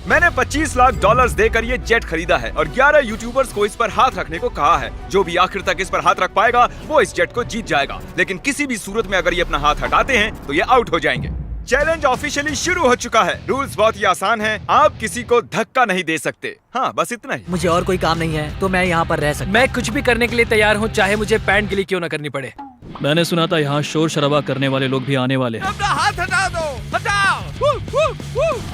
मैंने $25 लाख देकर ये जेट खरीदा है और 11 यूट्यूबर्स को इस पर हाथ रखने को कहा है। जो भी आखिर तक इस पर हाथ रख पाएगा वो इस जेट को जीत जाएगा, लेकिन किसी भी सूरत में अगर ये अपना हाथ हटाते हैं तो ये आउट हो जाएंगे। चैलेंज ऑफिशियली शुरू हो चुका है। रूल्स बहुत ही आसान हैं। आप किसी को धक्का नहीं दे सकते। हाँ, बस इतना ही। मुझे और कोई काम नहीं है तो मैं यहाँ पर रह सकता। मैं कुछ भी करने के लिए तैयार हूँ, चाहे मुझे पैंट गिली क्यों न करनी पड़े। मैंने सुना था यहाँ शोर शराबा करने वाले लोग भी आने वाले हैं। अपना हाथ हटा दो, हटाओ।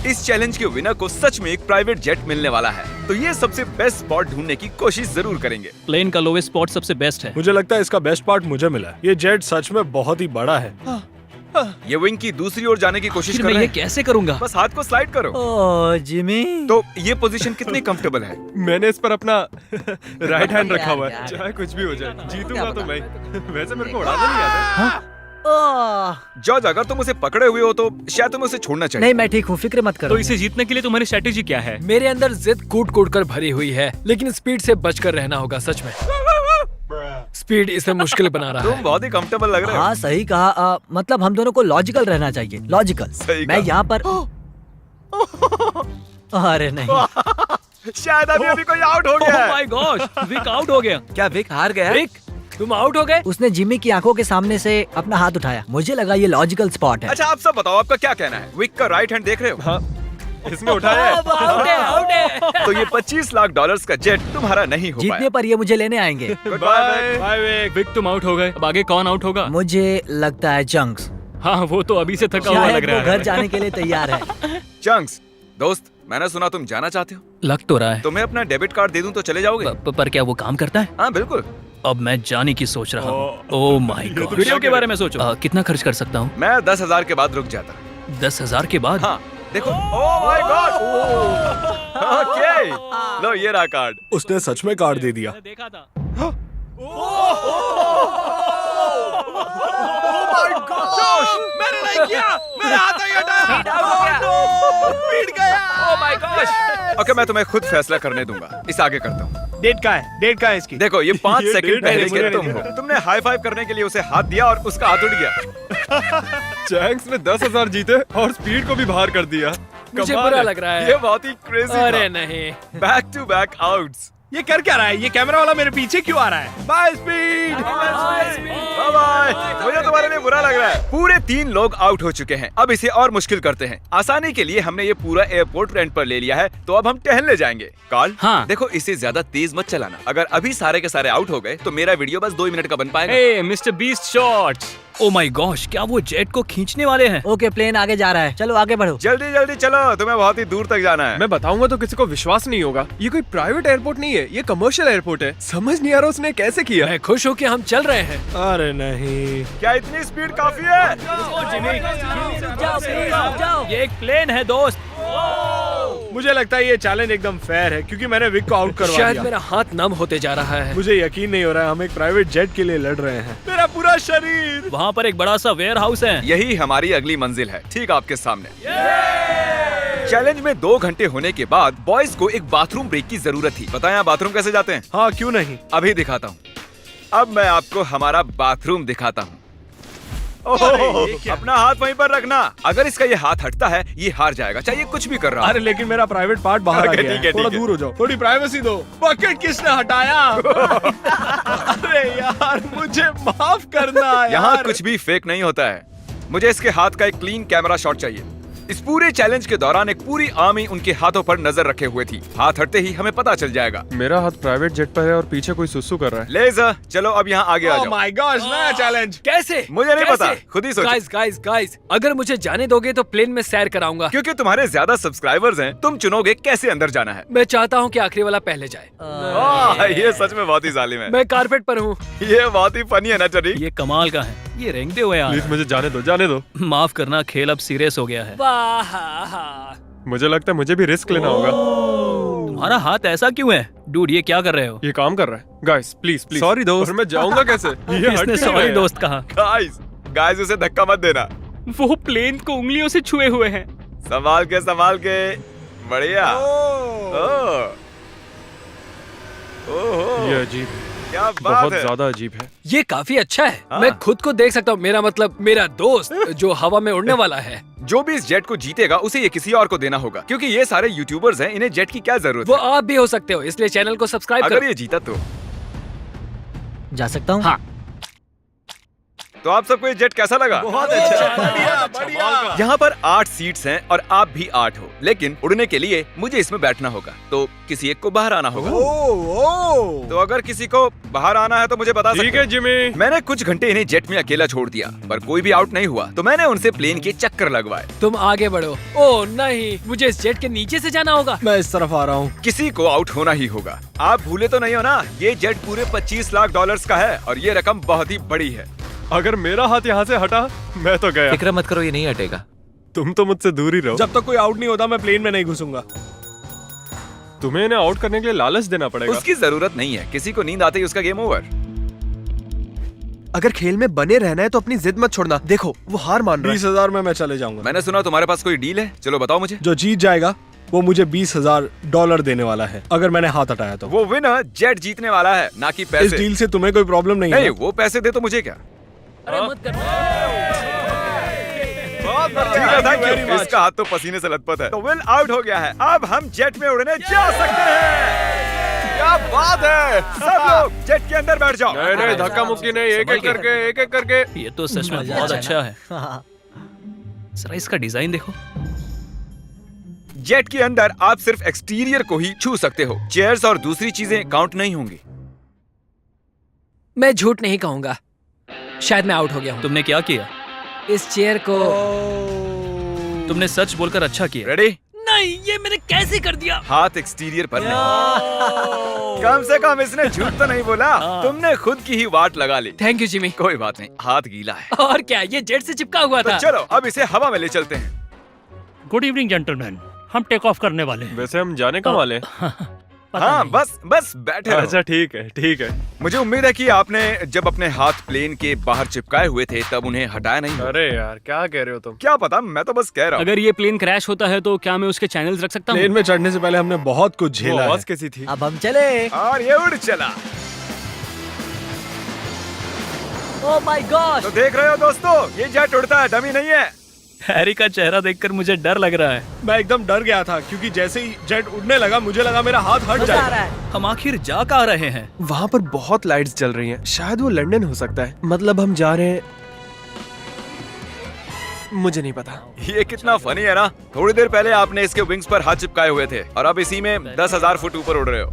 इस चैलेंज के विनर को सच में एक प्राइवेट जेट मिलने वाला है, तो ये सबसे बेस्ट स्पॉट ढूंढने की कोशिश जरूर करेंगे। प्लेन का लोवेस्ट स्पॉट सबसे बेस्ट है। मुझे लगता है इसका बेस्ट पार्ट मुझे मिला है। ये जेट सच में बहुत ही बड़ा है। ये विंग की दूसरी ओर जाने की कोशिश कर मैं रहे ये हैं। कैसे करूँगा? बस हाथ को स्लाइड करो। ओह जिमी, तो ये पोजीशन कितनी कंफर्टेबल है? मैंने इस पर अपना राइट हैंड रखा हुआ है। यार। चाहे कुछ भी हो जाए, जीतूंगा तो मैं। वैसे मेरे को उड़ाना नहीं आता। ओह जॉर्ज, अगर तुम उसे पकड़े हुए हो तो शायद तुम्हें उसे छोड़ना चाहिए। नहीं, मैं ठीक हूँ, फिक्र मत करो। तो इसे जीतने के लिए तुम्हारी स्ट्रेटेजी क्या है? मेरे अंदर जिद कूट कूट कर भरी हुई है, लेकिन स्पीड से बचकर रहना होगा। सच में स्पीड इसे मुश्किल बना रहा तुम है। बहुत ही कंफर्टेबल लग रहे हो। हाँ सही कहा। मतलब हम दोनों को लॉजिकल रहना चाहिए। लॉजिकल। सही मैं कहा। यहाँ पर अरे नहीं, शायद अभी कोई आउट हो गया ओह है। माय गॉश, विक आउट हो गया। क्या विक हार गया? रिक, तुम आउट हो गए। उसने जिमी की आंखों के सामने से अपना हाथ उठाया। मुझे लगा ये लॉजिकल स्पॉट है। अच्छा, आप सब बताओ, आपका क्या कहना है? विक का राइट हैंड देख रहे हो? हाँ, इसने उठाया है। आउट है, आउट है। तो ये $25 लाख का जेट तुम्हारा नहीं हो जीतने पाया। पर ये मुझे लेने आएंगे। Bye bye Vik. विक तुम आउट हो गए। अब आगे कौन आउट होगा? मुझे लगता है चंक्स। हाँ, वो तो अभी से थका हुआ शायद लग वो रहा है। घर जाने के लिए तैयार है। चंक्स, दोस्त, मैंने सुना तुम जाना चाहते हो। लग तो रहा है। तुम्हें अपना डेबिट कार्ड दे दूं तो चले जाओगे? पर क्या वो काम करता है? हाँ बिल्कुल। अब मैं जाने की सोच रहा हूँ। Oh my God. वीडियो के बारे में सोचो। कितना खर्च कर सकता हूँ? मैं 10,000 के बाद रुक जाता। 10,000 के बाद? हाँ देखो। Oh my God. ओके, लो ये रहा कार्ड। उसने सच में कार्ड दे दिया। देखा था। मैंने नहीं किया, मेरा हाथ नहीं हटाया। पीट गया। ओह माय गॉश। ओके, मैं तुम्हें खुद फैसला करने दूंगा। इस आगे करता हूँ। डेट का है, डेट का है इसकी। देखो, ये 5 ये सेकंड डेट पहले है, के मुझे तुम नहीं हो। पता। तुमने हाई फाइव करने के लिए उसे हाथ दिया और उसका हाथ उठ गया। चैंक्स ने 10,000 जीते और स्पीड को भी बाहर कर दिया। मुझे कमाल बुरा है। लग रहा है। ये बहुत ही क्रेजी अरे था। नहीं। Back to back outs. ये कर क्या रहा है? ये कैमरा वाला मेरे पीछे क्यों आ रहा है? By speed. Bye bye. मुझे तुम्हारे लिए बुरा लग रहा है। पूरे 3 लोग आउट हो चुके हैं। अब इसे और मुश्किल करते हैं। आसानी के लिए हमने ये पूरा एयरपोर्ट रेंट पर ले लिया है, तो अब हम टहलने जाएंगे। कार्ल, हाँ। देखो, इसे ज्यादा तेज मत चलाना। अगर अभी सारे के सारे आउट हो गए तो मेरा वीडियो बस 2 मिनट का बन पाएगा। Hey Mister Beast shots. Oh my gosh, क्या वो जेट को खींचने वाले हैं? ओके, प्लेन आगे जा रहा है। चलो आगे बढ़ो। जल्दी जल्दी चलो, तुम्हें बहुत ही दूर तक जाना है। मैं बताऊंगा तो किसी को विश्वास नहीं होगा। ये कोई प्राइवेट एयरपोर्ट नहीं है, ये कमर्शियल एयरपोर्ट है। समझ नहीं आ रहा उसने कैसे किया। मैं खुश हूँ कि हम चल रहे हैं। अरे नहीं। क्या इतनी स्पीड काफी है? जाओ। ये एक प्लेन है दोस्त। मुझे लगता है ये चैलेंज एकदम फेयर है क्योंकि मैंने विक को आउट करवा शायद दिया। मेरा हाथ नम होते जा रहा है। मुझे यकीन नहीं हो रहा है हम एक प्राइवेट जेट के लिए लड़ रहे हैं। मेरा पूरा शरीर। वहाँ पर एक बड़ा सा वेयर हाउस है। यही हमारी अगली मंजिल है, ठीक आपके सामने। चैलेंज में 2 घंटे होने के बाद बॉयज को एक बाथरूम ब्रेक की जरूरत थी। बताएं आप बाथरूम कैसे जाते हैं? हाँ, क्यों नहीं। अभी दिखाता हूँ। अब मैं आपको हमारा बाथरूम दिखाता हूँ। अपना हाथ वहीं पर रखना। अगर इसका ये हाथ हटता है ये हार जाएगा, चाहिए कुछ भी कर रहा अरे लेकिन मेरा प्राइवेट पार्ट बाहर आ ओके, गया ठीक है, है। थोड़ा ठीक है। दूर हो जाओ, थोड़ी प्राइवेसी दो। बकेट किसने हटाया? अरे यार, मुझे माफ करना यार। यहाँ कुछ भी फेक नहीं होता है। मुझे इसके हाथ का एक क्लीन कैमरा शॉट चाहिए। इस पूरे चैलेंज के दौरान एक पूरी आर्मी उनके हाथों पर नजर रखे हुए थी। हाथ हटते ही हमें पता चल जाएगा। मेरा हाथ प्राइवेट जेट पर है और पीछे कोई सुसु कर रहा है। लेज़र, चलो अब यहाँ आगे आ ओह जाओ। माय गॉश, नया चैलेंज। कैसे? मुझे नहीं पता, खुद ही सोचो। गाइस, अगर मुझे जाने दोगे तो प्लेन में सैर कराऊंगा। क्योंकि तुम्हारे ज्यादा सब्सक्राइबर्स हैं, तुम चुनोगे कैसे अंदर जाना है। मैं चाहता हूँ कि आखिरी वाला पहले जाए। ये सच में बहुत ही जालिम है। मैं कारपेट पर हूँ। ये बहुत ही फनी है ना टरी? ये कमाल का है। ये रेंगते हुए आ रहा प्लीज मुझे जाने दो, जाने दो। है। माफ करना, खेल अब सीरियस हो गया है। मुझे लगता है मुझे भी रिस्क लेना होगा। तुम्हारा हाथ ऐसा क्यों है? डूड, ये क्या कर रहे हो? ये काम कर रहा है। Guys please please. Sorry, दोस्त। और मैं जाऊंगा कैसे? ये हट इसने क्यों सॉरी रहा है? दोस्त कहा। गाइस उसे धक्का मत देना। वो प्लेन को उंगलियों से छुए हुए हैं। संभाल के। बढ़िया। ओह। ये अजीब है। क्या बात बहुत है। ज्यादा अजीब है। ये काफी अच्छा है। हाँ। मैं खुद को देख सकता हूँ, मेरा मतलब मेरा दोस्त जो हवा में उड़ने वाला है। जो भी इस जेट को जीतेगा उसे ये किसी और को देना होगा, क्योंकि ये सारे यूट्यूबर्स हैं, इन्हें जेट की क्या जरूरत वो है। आप भी हो सकते हो, इसलिए चैनल को सब्सक्राइब अगर करो। ये जीता तो जा सकता हूँ? हाँ। तो आप सबको ये जेट कैसा लगा? बहुत अच्छा, बढ़िया बढ़िया। यहाँ पर 8 सीट्स हैं और आप भी 8 हो, लेकिन उड़ने के लिए मुझे इसमें बैठना होगा, तो किसी एक को बाहर आना होगा। तो अगर किसी को बाहर आना है तो मुझे बता सकते ठीक हो। है जिमी। मैंने कुछ घंटे इन्हें जेट में अकेला छोड़ दिया, पर कोई भी आउट नहीं हुआ, तो मैंने उनसे प्लेन के चक्कर लगवाए। तुम आगे बढ़ो। ओह नहीं, मुझे इस जेट के नीचे से जाना होगा। मैं इस तरफ आ रहा हूँ। किसी को आउट होना ही होगा। आप भूले तो नहीं हो ना, ये जेट पूरे 25 लाख डॉलर्स का है और ये रकम बहुत ही बड़ी है। अगर मेरा हाथ यहाँ से हटा मैं तो गया। फिक्र मत करो, ये नहीं हटेगा। तुम तो मुझसे दूर ही रहो। जब तक कोई आउट नहीं होता मैं प्लेन में नहीं घुसूंगा। तुम्हें इन्हें आउट करने के लिए लालच देना पड़ेगा। उसकी जरूरत नहीं है, किसी को नींद आते ही उसका गेम ओवर। अगर खेल में बने रहना है तो अपनी जिद मत छोड़ना। देखो वो हार मान रहा है। 20,000 में मैं चले जाऊंगा। मैंने सुना तुम्हारे पास कोई डील है, चलो बताओ मुझे। जो जीत जाएगा वो मुझे $20,000 देने वाला है, अगर मैंने हाथ हटाया तो। वो विनर जेट जीतने वाला है, ना कि इस पैसे। डील से तुम्हें कोई प्रॉब्लम नहीं नहीं, है? वो पैसे दे तो मुझे क्या। अरे मत कर। ठीक है, thank you। इसका हाथ तो पसीने से लथपथ है। तो विल आउट हो गया है, अब हम जेट में उड़ने जा सकते हैं। क्या बात है, सब लोग जेट के अंदर बैठ जाओ। नहीं नहीं, धक्का मुक्की नहीं, एक एक करके। ये तो सच में मजा बहुत आया अच्छा ना? है। हाँ। जरा इसका डिजाइन देखो। जेट के अंदर आप सिर्फ एक्सटीरियर को ही छू सकते हो, चेयर्स और दूसरी चीजें काउंट नहीं होंगी। मैं झूठ नहीं कहूंगा, शायद मैं आउट हो गया हूँ। तुमने क्या किया? इस चेयर को तुमने सच बोलकर अच्छा किया। रेडी? नहीं, ये मैंने कैसे कर दिया? हाथ एक्सटीरियर पर नहीं। कम से कम इसने झूठ तो नहीं बोला, तुमने खुद की ही वाट लगा ली। Thank you Jimmy. कोई बात नहीं, हाथ गीला है। और क्या, ये जेट से चिपका हुआ तो था। चलो अब इसे हवा में ले चलते हैं। गुड इवनिंग जेंटलमैन, हम टेक ऑफ करने वाले हैं। वैसे हम जाने कहाँ वाले हैं? पता हाँ, नहीं। बस बैठे रहो। अच्छा ठीक है ठीक है। मुझे उम्मीद है कि आपने जब अपने हाथ प्लेन के बाहर चिपकाए हुए थे तब उन्हें हटाया नहीं होगा। अरे यार क्या कह रहे हो तुम? क्या पता, मैं तो बस कह रहा हूँ। अगर ये प्लेन क्रैश होता है तो क्या मैं उसके चैनल्स रख सकता प्लेन हूँ? में चढ़ने से पहले हमने बहुत कुछ वो झेला है। आवाज कैसी थी? अब हम चले। और ये उड़ चला। Oh my God. तो देख रहे हो दोस्तों, ये जेट उड़ता है, डमी नहीं है। हैरी का चेहरा देखकर मुझे डर लग रहा है। मैं एकदम डर गया था क्योंकि जैसे ही जेट उड़ने लगा मुझे लगा मेरा हाथ हट मजा आ रहा जाएगा। है। हम आखिर जा कहाँ रहे हैं? वहाँ पर बहुत लाइट्स जल रही हैं। शायद वो लंदन हो सकता है। मतलब हम जा रहे हैं, मुझे नहीं पता। ये कितना फनी है ना। थोड़ी देर पहले आपने इसके विंग्स पर हाथ चिपकाए हुए थे और अब इसी में 10,000 फुट ऊपर उड़ रहे हो।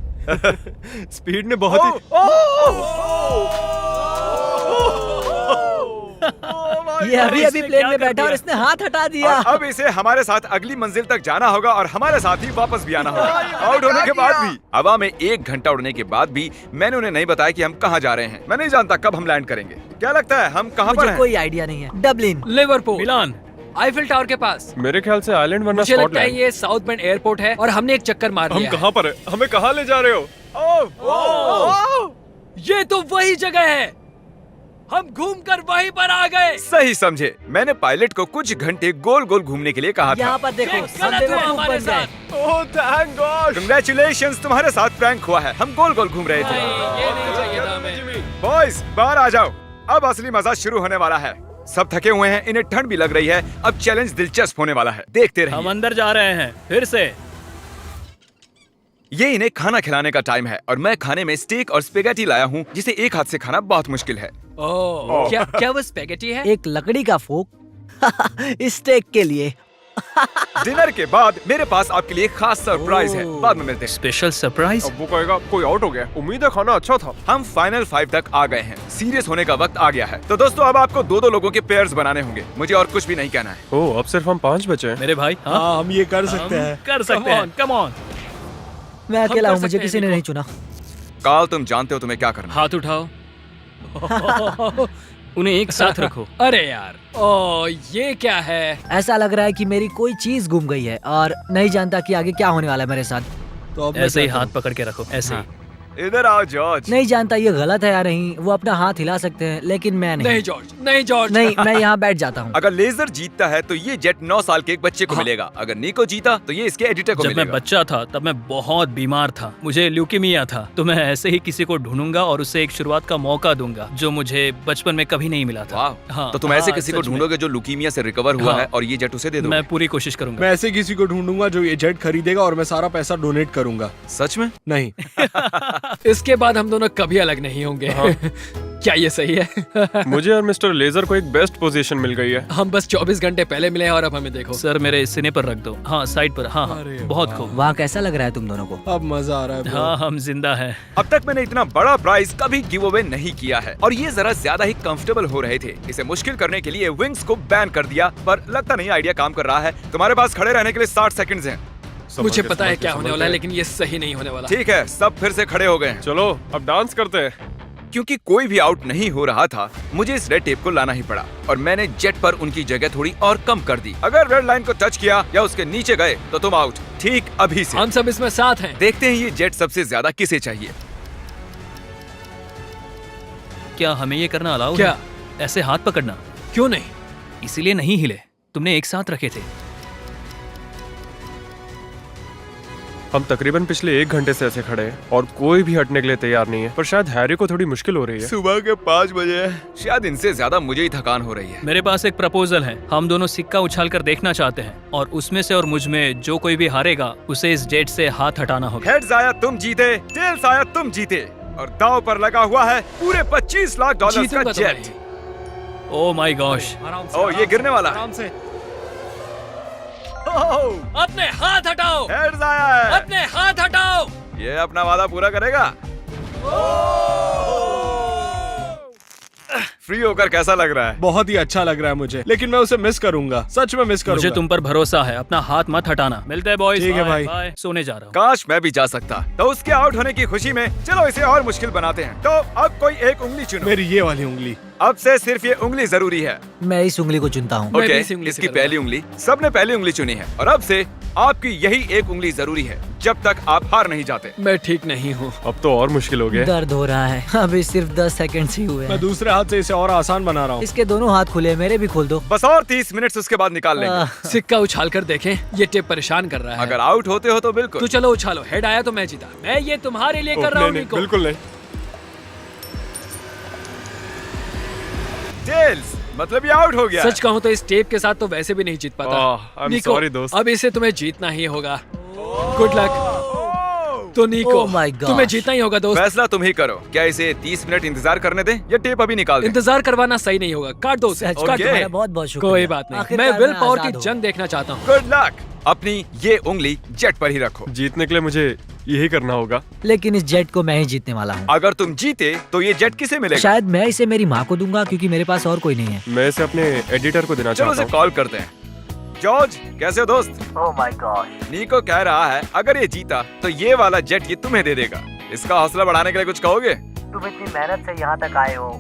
स्पीड ने बहुत ही ये अभी अभी प्लेन में बैठा और इसने हाथ हटा दिया। और अब इसे हमारे साथ अगली मंजिल तक जाना होगा और हमारे साथ ही वापस भी आना होगा। आउट होने के बाद भी, हवा में 1 घंटा उड़ने के बाद भी मैंने उन्हें नहीं बताया कि हम कहाँ जा रहे हैं। मैं नहीं जानता कब हम लैंड करेंगे। क्या लगता है हम कहाँ पर मुझे हैं? कोई आइडिया नहीं है। डबलिन। लिवरपूल, मिलान। आईफिल टावर के पास। मेरे ख्याल से आइलैंड वरना मुझे लगता है स्कॉटलैंड। ये साउथ बेंड एयरपोर्ट है और हमने एक चक्कर मार हम लिया है। कहाँ पर है? हमें कहाँ ले जा रहे हो? ये तो वही जगह है, हम घूमकर वहीं पर आ गए। सही समझे। मैंने पायलट को कुछ घंटे गोल गोल घूमने के लिए कहा था। यहाँ पर देखो, ये हम गलत हुआ बेवकूफ हमारे बन गए। साथ। Oh thank God. Congratulations, तुम्हारे साथ प्रैंक हुआ है। हम गोल गोल घूम रहे थे। ये नहीं चाहिए था हमें। बॉयज बाहर आ जाओ, अब असली मजा शुरू होने वाला है। सब थके हुए हैं, इन्हें ठंड भी लग रही है। अब चैलेंज दिलचस्प होने वाला है, देखते रहिए। हम अंदर जा रहे हैं फिर से। ये इन्हें खाना खिलाने का टाइम है और मैं खाने में स्टेक और स्पेगेटी लाया हूँ, जिसे एक हाथ से खाना बहुत मुश्किल है। ओह, क्या वो स्पेगेटी है? एक लकड़ी का फोक स्टेक के लिए। डिनर के बाद मेरे पास आपके लिए खास सरप्राइज है, बाद में मिलते हैं। Special surprise. अब वो कहेगा कोई आउट हो गया। उम्मीद है खाना अच्छा था। हम फाइनल 5 तक आ गए हैं, सीरियस होने का वक्त आ गया है। तो दोस्तों अब आपको 2-2 लोगों के पेयर्स बनाने होंगे। मुझे और कुछ भी नहीं कहना है। ओह अब सिर्फ हम 5 बचे हैं। मेरे भाई, हाँ हाँ हम ये कर सकते हैं। कर सकते हैं। Come on. मैं अकेला कर हूँ, मुझे सकते किसी हैं, ने देखो। नहीं चुना। काल, तुम जानते हो तुम्हें क्या करना है। हाथ उठाओ। उन्हें एक साथ रखो। अरे यार, ओ ये क्या है? ऐसा लग रहा है कि मेरी कोई चीज गुम गई है और नहीं जानता कि आगे क्या होने वाला है मेरे साथ। तो अब मैं ऐसे ही क्या हाथ करूं? पकड़ के रखो, ऐसे ही। इधर आओ जॉर्ज। नहीं जानता ये गलत है या नहीं, वो अपना हाथ हिला सकते हैं लेकिन मैं नहीं। नहीं जॉर्ज, नहीं जॉर्ज। नहीं, मैं यहाँ बैठ जाता हूँ। अगर लेजर जीतता है तो ये जेट 9 साल के एक बच्चे को मिलेगा। अगर निको जीता तो ये इसके एडिटर को जब मैं मिलेगा। बच्चा था तब मैं बहुत बीमार था, मुझे ल्यूकीमिया था, तो मैं ऐसे ही किसी को ढूंढूंगा और उसे एक शुरुआत का मौका दूंगा जो मुझे बचपन में कभी नहीं मिला था। वाह, हाँ, तो तुम ऐसे हाँ, किसी को सच में। ढूंढोगे जो लुकीमिया से रिकवर हुआ हाँ। है और ये जेट उसे दे दो। मैं पूरी कोशिश करूंगा। मैं ऐसे किसी को ढूंढूंगा जो ये जेट खरीदेगा और मैं सारा पैसा डोनेट करूंगा। सच में? नहीं। इसके बाद हम दोनों कभी अलग नहीं होंगे। क्या ये सही है? मुझे और मिस्टर लेजर को एक बेस्ट पोजीशन मिल गई है। हम बस 24 घंटे पहले मिले हैं और अब हमें देखो। सर मेरे सीने पर रख दो। हाँ साइड पर। हाँ हाँ, अरे बहुत खूब। वहाँ कैसा लग रहा है तुम दोनों को? अब मजा आ रहा है bro। हाँ हम जिंदा हैं। अब तक मैंने इतना बड़ा प्राइस कभी गिव अवे नहीं किया है और ये जरा ज्यादा ही कंफर्टेबल हो रहे थे। इसे मुश्किल करने के लिए विंग्स को बैन कर दिया, पर लगता नहीं आइडिया काम कर रहा है। तुम्हारे पास खड़े रहने के लिए 60 सेकंड्स हैं। मुझे पता है क्या होने वाला है, लेकिन ये सही नहीं होने वाला। ठीक है, सब फिर से खड़े हो गए हैं। चलो अब डांस करते हैं। क्योंकि कोई भी आउट नहीं हो रहा था, मुझे इस रेड टेप को लाना ही पड़ा और मैंने जेट पर उनकी जगह थोड़ी और कम कर दी। अगर रेड लाइन को टच किया या उसके नीचे गए तो तुम आउट। ठीक अभी से हम सब इसमें साथ हैं। देखते हैं ये जेट सबसे ज्यादा किसे चाहिए। क्या हमें ये करना अलाउ क्या? है? ऐसे हाथ पकड़ना? क्यों नहीं? इसीलिए नहीं हिले, तुमने एक साथ रखे थे। हम तकरीबन पिछले 1 घंटे से ऐसे खड़े हैं और कोई भी हटने के लिए तैयार नहीं है, पर शायद हैरी को थोड़ी मुश्किल हो रही है। सुबह के 5 बजे है, शायद इनसे ज्यादा मुझे ही थकान हो रही है। मेरे पास एक प्रपोजल है। हम दोनों सिक्का उछाल कर देखना चाहते हैं और उसमें से और मुझ में जो कोई भी हारेगा उसे इस जेट से हाथ हटाना होगा। हेड्स आया तुम जीते, टेल्स आया तुम जीते और दांव पर लगा हुआ है पूरे 25 लाख डॉलर जीतूंगा का तो मैं। जेट। Oh my gosh. ओ ये गिरने वाला है। आराम से। अपने हाथ हटाओ, हेड्स आया है। अपने हाथ हटाओ। ये अपना वादा पूरा करेगा। फ्री होकर कैसा लग रहा है? बहुत ही अच्छा लग रहा है मुझे, लेकिन मैं उसे मिस करूंगा। सच में मिस करूंगा। मुझे तुम पर भरोसा है, अपना हाथ मत हटाना। मिलते हैं बॉयज। ठीक है भाई। बाय। सोने जा रहा हूँ। काश मैं भी जा सकता। तो उसके आउट होने की खुशी में चलो इसे और मुश्किल बनाते हैं। तो अब कोई एक उंगली चुनो। मेरी ये वाली उंगली। अब से सिर्फ ये उंगली जरूरी है। मैं इस उंगली को चुनता हूँ। मैं भी ओके, इसी उंगली से इसकी करूंगा। पहली उंगली। सबने पहली उंगली चुनी है और अब से आपकी यही एक उंगली जरूरी है जब तक आप हार नहीं जाते। मैं ठीक नहीं हूँ। अब तो और मुश्किल हो गया। दर्द हो रहा है। अभी सिर्फ 10 सेकंड ही हुए मैं हैं। दूसरे हाथ से इसे और आसान बना रहा हूँ। इसके दोनों हाथ खुले, मेरे भी खोल दो। बस और 30 मिनट उसके बाद निकाल लेंगे। आह, सिक्का उछाल कर देखें, ये टेप परेशान कर रहा है। अगर आउट होते हो तो बिल्कुल। तो चलो उछालो। हेड आया तो मैं जीता। मैं ये तुम्हारे लिए कर रहा हूँ नहीं, निको। बिल्कुल नहीं। टेल्स, मतलब ये आउट हो गया। सच कहूँ तो इस टेप के साथ तो वैसे भी नहीं जीत पाता। I'm निको, sorry, दोस्त। अब इसे तुम्हें जीतना ही होगा। Good luck. तो निको, Oh my God. तुम्हें जीतना ही होगा दोस्त। फैसला तुम ही करो। क्या इसे 30 मिनट इंतजार करने दें या टेप अभी निकाल दें? इंतजार करवाना सही नहीं होगा। काट दो उसे। सच काट का दो। तुम्हारा बहुत बहुत शुक्रिया। कोई बात नहीं। आखिरकार मैं विल पावर आजाद की हूँ। जंग देखना चाहता हूँ। Good luck. अपनी ये उंगली जेट पर ही रखो। जीतने के लिए मुझे यही करना होगा। लेकिन इस जेट को मैं ही जीतने वाला हूँ। अगर तुम जीते तो ये जेट किसे मिलेगा? शायद मैं इसे मेरी माँ को दूंगा क्योंकि मेरे पास और कोई नहीं है। मैं इसे अपने एडिटर को देना चलो चाहता उसे हूँ। कॉल करते हैं। जॉर्ज, कैसे हो दोस्त? Oh my God. नीको कह रहा है अगर ये जीता तो ये वाला जेट ये तुम्हें दे देगा। इसका हौसला बढ़ाने के लिए कुछ कहोगे? तुम इतनी मेहनत से यहाँ तक आए हो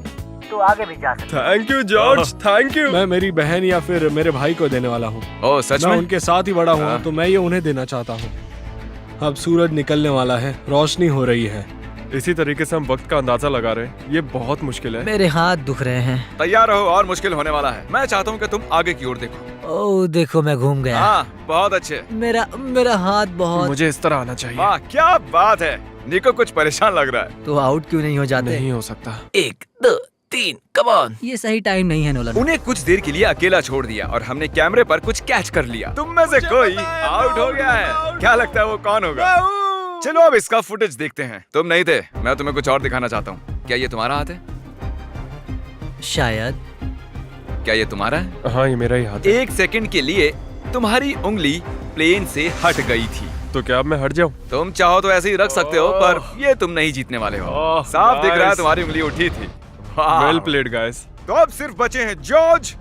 तो आगे भी जा सकते thank you George, thank you. मैं मेरी बहन या फिर मेरे भाई को देने वाला हूँ। ओह सच मैं में? उनके साथ ही बड़ा हुआ हाँ। हूँ, तो मैं ये उन्हें देना चाहता हूँ। अब सूरज निकलने वाला है, रोशनी हो रही है। इसी तरीके से हम वक्त का अंदाजा लगा रहे हैं। ये बहुत मुश्किल है। मेरे हाथ दुख रहे हैं। तैयार रहो और मुश्किल होने वाला है। मैं चाहता हूँ कि तुम आगे की ओर देखो। ओह देखो मैं घूम गया। हाँ, बहुत अच्छे। मेरा हाथ बहुत। मुझे इस तरह आना चाहिए। वाह क्या बात है। निको कुछ परेशान लग रहा है। तो आउट क्यों नहीं हो जाते? नहीं हो सकता। 1 2 3 कम ऑन। ये सही टाइम नहीं है नोलन। उन्हें कुछ देर के लिए अकेला छोड़ दिया और हमने कैमरे पर कुछ कैच कर लिया। तुम में से कोई आउट हो गया है। क्या लगता है वो कौन होगा? चलो अब इसका फुटेज देखते हैं। तुम नहीं थे, मैं तुम्हें कुछ और दिखाना चाहता हूँ। क्या ये तुम्हारा हाथ है? शायद। क्या ये तुम्हारा है? हाँ ये मेरा ही हाथ है। 1 सेकंड के लिए तुम्हारी उंगली प्लेन से हट गई थी। तो क्या अब मैं हट जाऊँ? तुम चाहो तो ऐसे ही रख सकते हो, पर ये तुम नहीं जीतने वाले हो। ओह, साफ दिख रहा है guys. तुम्हारी उंगली उठी थी। वाह। Well played guys. तो अब सिर्फ बचे हैं जॉर्ज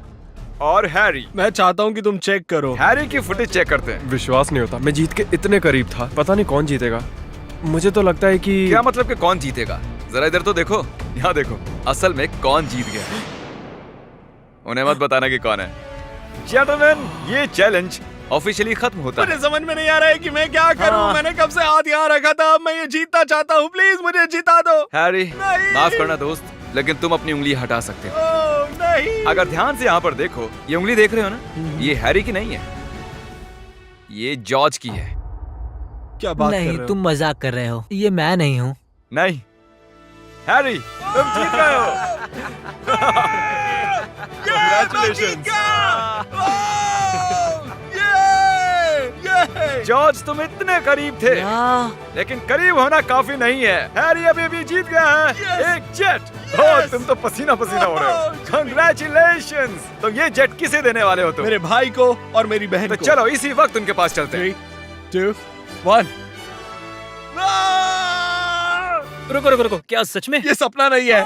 और हैरी। मैं चाहता हूँ कि तुम चेक करो। हैरी की फुटेज चेक करते हैं। विश्वास नहीं होता, मैं जीत के इतने करीब था। पता नहीं कौन जीतेगा। मुझे तो लगता है कि क्या मतलब कि कौन जीतेगा? जरा इधर तो देखो, यहाँ देखो। असल में कौन जीत गया? उन्हें मत बताना कि कौन है। जेंटलमैन, ये चैलेंज ऑफिशियली खत्म होता मुझे है। समझ में नहीं आ रहा है कि मैं क्या करूं। हाँ। मैंने कब से हाथ यहाँ रखा था, अब मैं ये जीतना चाहता हूँ। प्लीज मुझे जिता दो। हैरी, नहीं। माफ करना दोस्त, लेकिन तुम अपनी उंगली हटा सकते हो। ओह, नहीं। अगर ध्यान से यहाँ पर देखो, ये उंगली देख रहे हो ना, ये हैरी की नहीं है, ये जॉर्ज की है। क्या बात कर नहीं, रहे हो? तुम मजाक कर रहे हो। ये मैं नहीं हूँ। नहीं हैरी, तुम जीत गए हो। जॉर्ज, तुम इतने करीब थे, लेकिन करीब होना काफी नहीं है। हैरी अभी भी जीत गया है एक जेट। ओह, तुम तो पसीना पसीना हो रहे हो। कंग्रेचुलेशंस। तो ये जेट किसे देने वाले हो तुम? मेरे भाई को और मेरी बहन तो को। चलो इसी वक्त उनके पास चलते हैं। 3, 2, 1। रुको रुको रुको, क्या सच में? ये सपना नहीं है।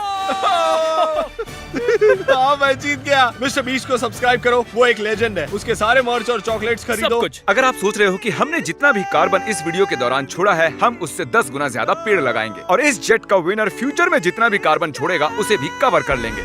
हाँ, मैं जीत गया। मिस्टर बीस्ट को सब्सक्राइब करो, वो एक लेजेंड है। उसके सारे मर्च और चॉकलेट्स खरीदो। सब कुछ। अगर आप सोच रहे हो कि हमने जितना भी कार्बन इस वीडियो के दौरान छोड़ा है, हम उससे 10 गुना ज्यादा पेड़ लगाएंगे और इस जेट का विनर फ्यूचर में जितना भी कार्बन छोड़ेगा उसे भी कवर कर लेंगे।